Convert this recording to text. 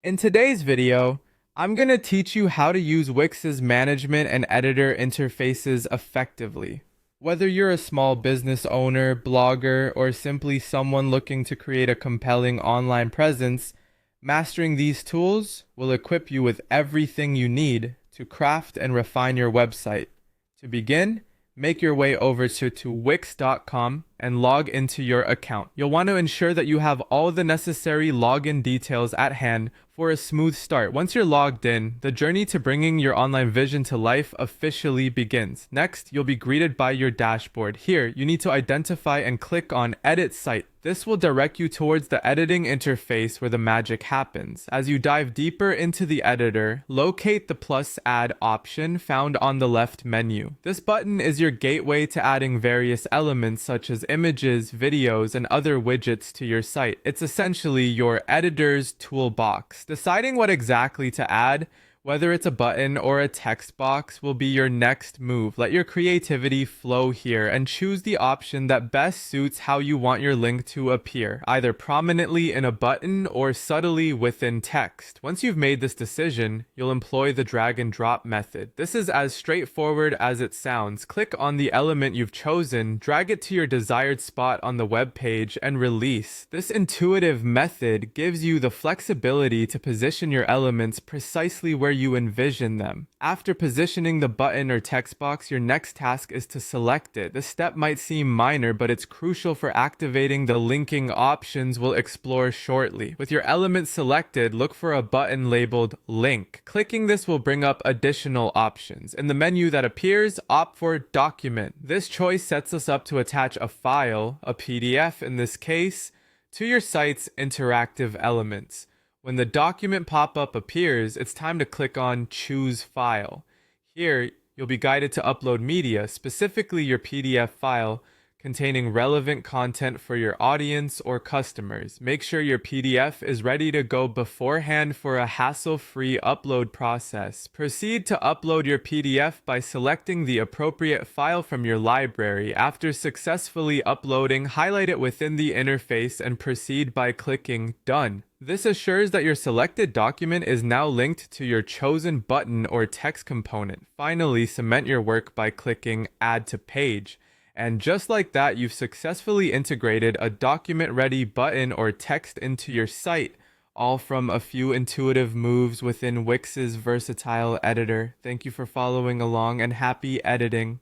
In today's video, I'm going to teach you how to use Wix's management and editor interfaces effectively. Whether you're a small business owner, blogger, or simply someone looking to create a compelling online presence, mastering these tools will equip you with everything you need to craft and refine your website. To begin, make your way over to wix.com and log into your account. You'll want to ensure that you have all the necessary login details at hand for a smooth start. Once you're logged in, the journey to bringing your online vision to life officially begins. Next, you'll be greeted by your dashboard. Here, you need to identify and click on Edit Site. This will direct you towards the editing interface where the magic happens. As you dive deeper into the editor, locate the plus add option found on the left menu. This button is your gateway to adding various elements such as images, videos, and other widgets to your site. It's essentially your editor's toolbox. Deciding what exactly to add, whether it's a button or a text box, will be your next move. Let your creativity flow here and choose the option that best suits how you want your link to appear, either prominently in a button or subtly within text. Once you've made this decision, you'll employ the drag and drop method. This is as straightforward as it sounds. Click on the element you've chosen, drag it to your desired spot on the web page, and release. This intuitive method gives you the flexibility to position your elements precisely where you envision them. After positioning the button or text box, your next task is to select it. This step might seem minor, but it's crucial for activating the linking options we'll explore shortly. With your element selected, look for a button labeled Link. Clicking this will bring up additional options. In the menu that appears, opt for Document. This choice sets us up to attach a file, a PDF in this case, to your site's interactive elements. When the document pop-up appears, it's time to click on Choose File. Here, you'll be guided to upload media, specifically your PDF file, containing relevant content for your audience or customers. Make sure your PDF is ready to go beforehand for a hassle-free upload process. Proceed to upload your PDF by selecting the appropriate file from your library. After successfully uploading, highlight it within the interface and proceed by clicking Done. This assures that your selected document is now linked to your chosen button or text component. Finally, cement your work by clicking Add to Page. And just like that, you've successfully integrated a document-ready button or text into your site, all from a few intuitive moves within Wix's versatile editor. Thank you for following along and happy editing.